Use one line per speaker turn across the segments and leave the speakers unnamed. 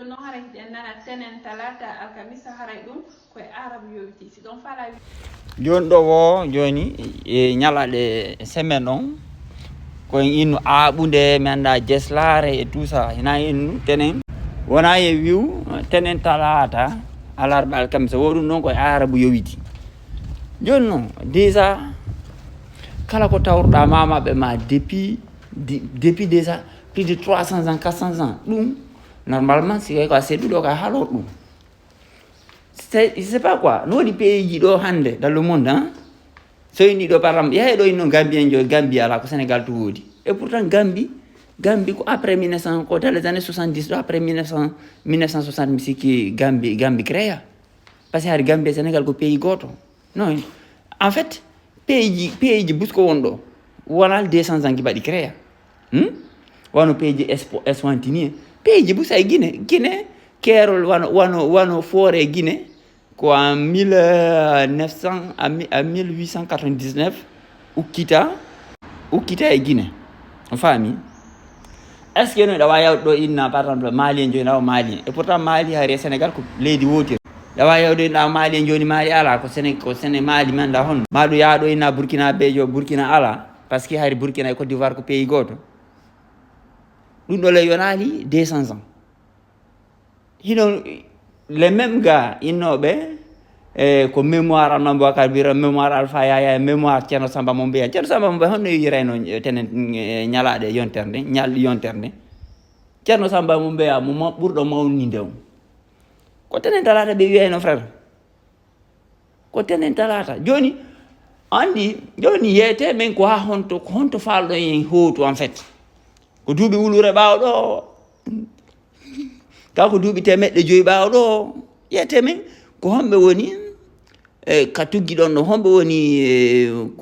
no haray en nana tenen talata alkamisa haray ɗum koye arabu yowiti si ɗon fala
joni ɗo wo joni e ñalaɗe semaine on koyen innu aaɓude mi anda jeslare e tout ça hina innu tenen wona e wiw tenen talata alarba alkamisa wo ɗum ɗon koye arabu yowiti joni noon déjà kala ko tawruɗa mamaɓe ma depuis déjà plus de 300 ans 400 ans ɗum normalement si way ko a seeɗuɗo ka haalor ɗum c'est pas quoi no waɗi pays ji ɗo hande dans le monde hein so inni ɗo par exemple yahay ɗo inno Gambie en jo Gambie ala ko Sénégal to woodi et pourtant Gambie ko après 1900 ko dans les années 70 ɗo après 1960 mi sikki Gambie créa par ce que hari Gambie Sénégal ko pays goto non en fait pays ji busko won ɗo wona 200 ans ki mbaɗi créa wano pays ji Eswatini pays ji busa e Guinée Kérol wano forêt Guinée ko en 1900 à 1899 ukkita e Guinée on faami est ce que no ɗawa yawde ɗo inna par exemple Mali en joni nawa Mali et pourtant Mali hari e Sénégal ko leydi wotir ɗawa yawde inna Mali en joni Mali ala ko Séné Mali mi anda honno maɗo yaaɗo inna Burkina bejo Burkina ala par ce que hari Burkina e Côte d'Ivoire ko pays goto ɗum ɗo ley yonali 200 ans hino les mêmes gars innoɓe ko mémoire Almami Boubacar Bira mémoire Alpha Yaya mémoire Ceerno Samba Mombeya honno yirayno tenen ñalaɗe yontere nde ñalɗi yontere nde Ceerno Samba Mombeya mo ɓurɗo mawninde o ko tenen talata ɓe wiyayno frère ko tenen talata joni andi joni yeete men ko ha honto falɗo en hootu en fait ko duuɓi wulure ɓawɗo ka ko duuɓi 500 ɓawɗo yiyete men ko homɓe woni ka tuggi ɗon ɗo homɓe woni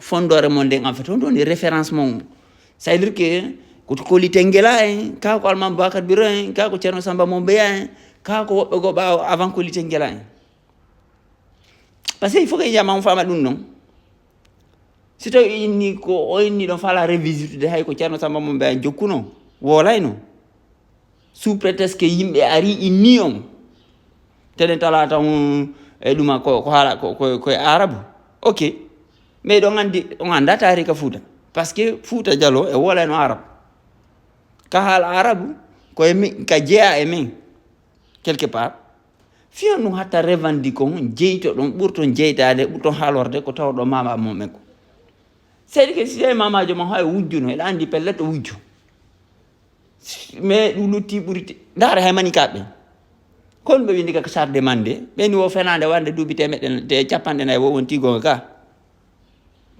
fondore mon nden en fait on woni référencement ça veut dire que ko Koli Tenguela en ka ko Almami Boubacar Biro en ka ko Ceerno Samba Mombeya en ka ko woɓɓe go ɓawa avant Koli Tenguela en par ce que il faut que yiyama on fama ɗum noon si tawi inni ko o inni ɗon fala revisitude hay ko Ceerno Samba Mombeya en jokkuno wolayno sous prétexte que yimɓe ari inni on tenen talata e ɗuma ko haala koye arabe ok mais ɗon andi on anda tarika Fouta par ce que Fouta Diallo e wolayno arabe ka haala arabe ka jeeya e men quelque part fiyon ɗum hatta revendique on jeyto ɗon ɓurton jeytade ɓurton haalorde ko tawɗo mama momen ko c'est que si tawi mamajo ma hay wujjuno eɗa andi pellet o wujjo mais ɗum lutti ɓuuri ndaara hay manikaɓe kon ɓe windi ka charte demande ɓeni wo fenade wande duuɓi 150 wo won tigonga ka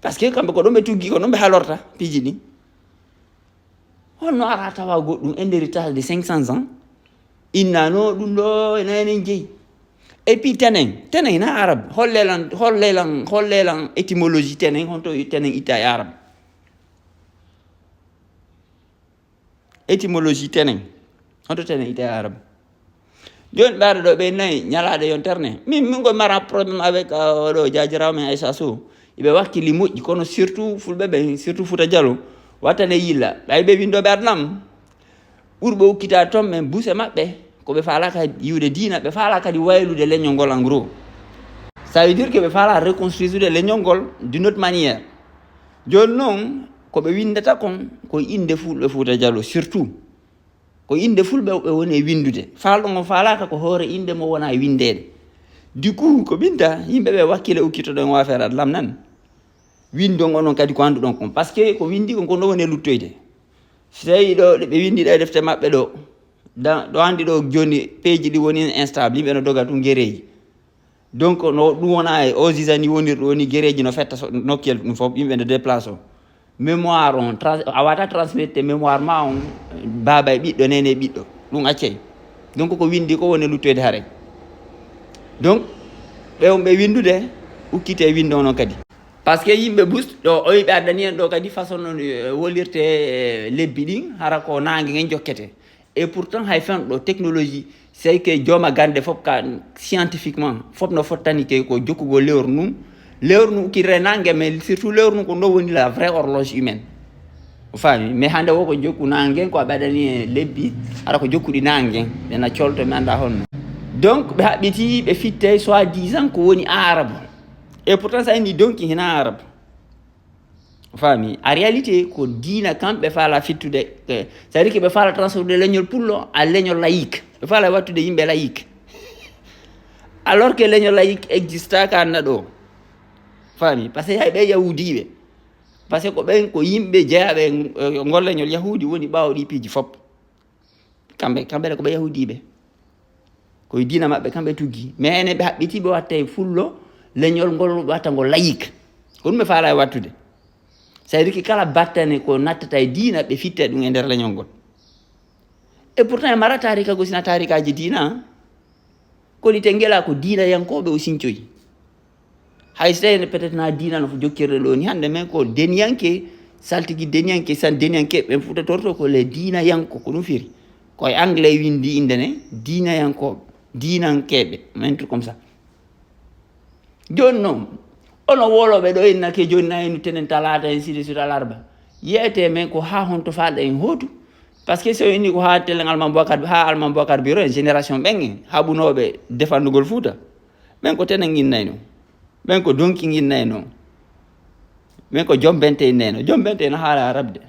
par ce que kamɓe ko ɗon ɓe tuggi ko ɗon ɓe haalorta piiji ɗi honno ara tawa goɗɗum e nder héritage de 500 ans innano ɗum ɗo enen jeeyi et puis tenen ina arabe hollelan étymologie tenen honto tenen itta e arabe étymologie tenen honto tenen itta e arabe joni ɓaade ɗo ɓe nayi ñalaɗe yontere nde min koye mara probléme avec oɗo jajirawo men Aissa Sow ɓe wakkili moƴƴi kono surtout fulɓe ɓe surtout Fouta Diallo wattane yilla ɓay ɓe windoɓe adnam ɓurɓe ukkitade toon men buuse maɓɓe koɓe faala kadi yiwde diina ɓe faala kadi waylude leñol ngol en gros ça veut dire que ɓe faala reconstruire leñol ngol d'une autre manière joni noon koɓe windata kon ko inde fulɓe Fouta Diallo surtout ko inde fulɓe ɓe woni e windude falɗo ngo falaka ko hoore inde mo wona e windede du coup ko ɓinta yimɓeɓe wakkile ukkitoɗon wafere adlam nan windon onon kadi ko anduɗon kon par ce que ko windi kon ɗo woni e luttoyde so tawi ɗo ɓe windi ɗe defte maɓɓe ɗo andi ɗo joni peeji ɗi woni instable yimɓe no doga ɗum guéreji donc no ɗum wona e osisani wonirɗo woni guéreji no fetta nokkel ɗum foof yimɓe no déplace o mémoire on a wata transmettre mémoire ma on baba e ɓiɗɗo nene e ɓiɗɗo ɗum accay donc ko windi ko woni luttoyde haare donc ɓe windude ukkite winde onon kadi par ce que yimɓe bus ɗo oyiɓe addani en ɗo kadi façon non wolirte lebbi ɗin hara ko nangue en jokkete et pourtant hay fen ɗo technologie c'est que jooma gande fof ka scientifiquement fof no fottani ke ko jokkugo lewru num ukkitire nangue mais surtout lewru num ko ɗo woni la vraie horloge humaine fami mais hande wo ko jokku nangen ko ɓaɗani lebbi ara ko jokkuɗi nangen ɓena colto mi anda honno donc ɓe haɓɓiti ɓe fitte soi-disant ko woni arabe et pourtant sa indi donki hina arabe fami en réalité ko diina kamɓe faala fittude c'est à dire que ɓe faala transformde leñol pullo à leñol laïque ɓe faala wattude yimɓe laïque alors que leñol laïque existaka anna ɗo fami par ce que hay ɓe yahudiɓe par ce que ko ɓen ko yimɓe jeeyaɓe ngol leñol yahudi woni ɓawɗi piiji fop kamɓe ko ɓe yahudiɓe koye diina maɓɓe kamɓe tuggi mais enen ɓe haɓɓiti ɓe watta e fullo leñol ngol watta ngo laïque ko ɗum ɓe faala e wattude c'est à dire que kala battane ko nattata e diina ɓe fitte ɗum e nder leñol ngol et pourtant e mara tarika go sina tarikaji diina koni te ngela ko diina yankoɓe o sincoyi hay so tawi peut être na diina no fo jokkirde ɗo ni hande men ko deniyanke saltigui deniyanke san deniyankeɓe ɓen futatorto ko le diina yanko ko ɗum firi koye anglais windi inde ne diina yankoɓe dinankeɓe un truc comme ça joni noon ono woloɓe ɗo innake joni nayinu tenen talata en sidi suit alarba yeyete men ko ha honto falɗa en hootu par ce que so inni ko ha tellen alma bocar bureau en génération ɓengen haɓunoɓe defandugol fouta ɓen ko tenen innayno ɓen ko donki innayno ɓen ko jombente innayno jombente no haala arabe de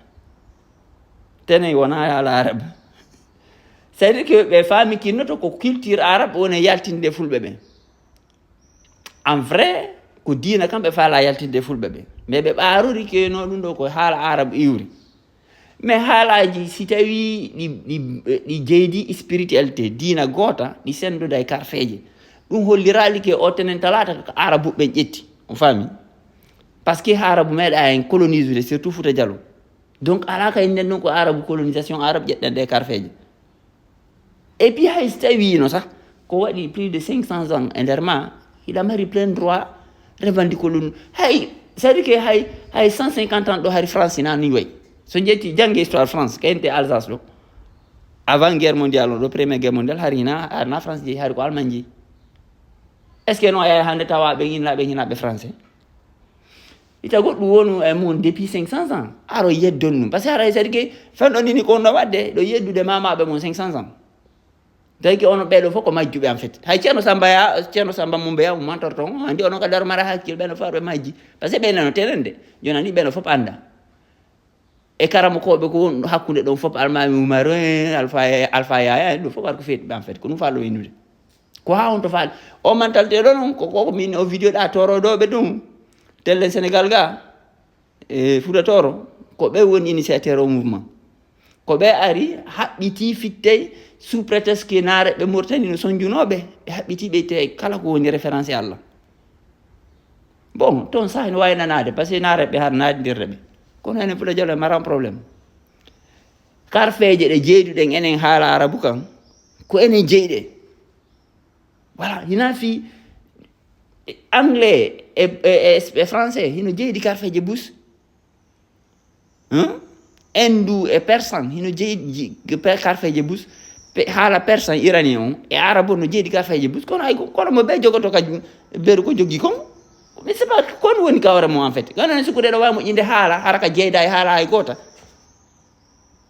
tenen wona haala arabe c'est à dire que ɓe faami kinnoto ko culture arabe woni yaltinde fulɓe ɓen en vrai ko diina kamɓe faala yaltinde fulɓe ɓe mais ɓe ɓaarori keno ɗum ɗo ko haala arabe iwri mais haalaji si tawi ɗi jeydi spiritualité diina goota ɗi senduda e karfeje ɗum hollirali ke o tenen talata ko arabe ɓen ƴetti on faami par ce que arabe meeɗa en colonise surtout Fouta Diallo donc ala kay nden ɗon ko arabe colonisation arabe ƴeɗɗen ɗe karfeje et puis hay so tawino sah ko waɗi plus de 500 ans e nder ma hiɗa mari plein droit revendique ɗum hay c'est à dire que hay 150 ans ɗo hari France nani wayi so jetti jangge histoire France kayente Alsace ɗo avant guerre mondiale o ɗo première guerre mondiale hari na France jeeyi hari ko Allemagne jeeyi est ce que no aya hande tawa ɓe hinaɓe français ita goɗɗum wonu e mum depuis 500 ans aro yeddon ɗum par ce que ara c'est à dire que fenɗo nini ko no wadde ɗo yeddude mamaɓe mum 500 ans tawi que ono ɓeɗo fof ko majjuɓe en fait hay ceerno samba mum ɓeya mo mantor ton andi onon kadi aro mara hakkille ɓeno fof aɗo majji par ce que ɓeneno tenen de joni ani ɓeno fof anda e karama koɓe ko won hakkude ɗon fof almami umaro alpha yaya ɗum fof ar ko feeti ɓe en fait ko ɗum fallo winnude ko ha on to faali o mentalité ɗo noon koko min o vidéo ɗa toroɗoɓe ɗum télé sénégal ga e Fouta Toro ko ɓe woni initiateur o mouvement ko ɓe ari haɓɓiti fittey sous prétexte que naare ɓe Mauritanie no sonjunoɓe ɓe haɓɓiti ɓe te kala ko woni référence Allah bon toon sa no wawi nanade par ce que naare ɓe har nadidirde ɓe kono enen Fouta Diallo maran probléme karfeje ɗe jeyduɗen enen haala arabu kan ko enen jeyɗe voilà hina fi anglais e français hino jeydi karfeje bus indou e persan hino jeydi karfeje bus haala persan iranien on e arabe no jeydi karfeje bus kono mo ɓe jogoto ka beru ko jogui kon mais c'est pas kono woni kawre mo en fait ganone sukude ɗo wawi moƴƴinde haala hara ka jeyda e haala hay gota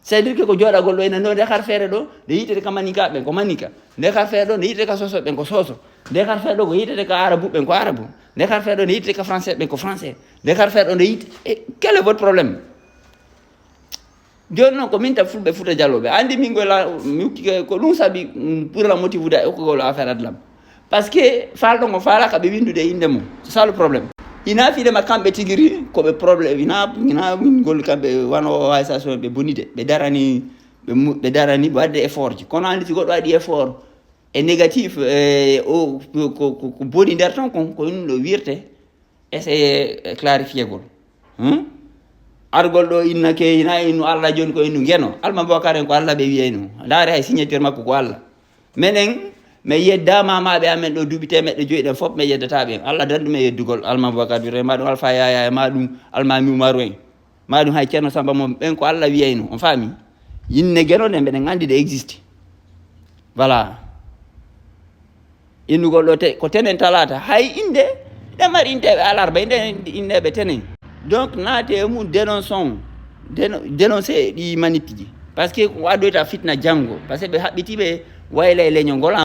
c'est à dire que ko jooɗagol ɗo ene ɗo nde kar feere ɗo nde yitete ka manika ɓen ko manika nde kar feere ɗo nde yitete ka soso ɓen ko soso nde kar feere ɗo ko yitete ka arabu ɓen ko arabu nde kar feere ɗo nde yitete ka français ɓen ko français nde kar feere ɗo nde yitte quel est votre problème joni noon ko min tan fulɓe Fouta Diallo ɓe andi min ko ɗum saabi pour la motive uda hokkugol affaire adlam par ce que falɗo ngo falaka ɓe windude e inde mum c'est ça le problème ina fiidema kamɓe tigiri koɓe probléme ina min golli kamɓe wano station ɓe bonide ɓe darani ɓe wadde effort ji kono andi si goɗɗo waɗi effort e négatif ko boni nder ton kon ko ɗum ɗo wirte essaye clarifié gol argol ɗo innake ina innu Allah joni ko innu gueno Alma Bocar en ko Allah ɓe wiyayno ndaare hay signature makko ko Allah menen mi yeddama maɓe amen ɗo duuɓi temeɗɗe joyi ɗen fof mi yeddataɓe Allah danɗum e yeddugol Alma Bocar bire ma ɗum Alpha Yaya ma ɗum Almami Oumarou en ma ɗum hay ceerno Samba mom ɓen ko Allah wiyayno on faami yinne guenoɗe mbeɗen andi ɗe existe voilà innugol ɗo ko tenen talata hay inde ɗe mari inteɓe alarba inde inneɓe tenen donc naate e mum dénonçon dénoncer ɗi manipiji par ce que waɗoyta fitna janggo par ce que ɓe haɓɓiti ɓe wayla e leñol ngol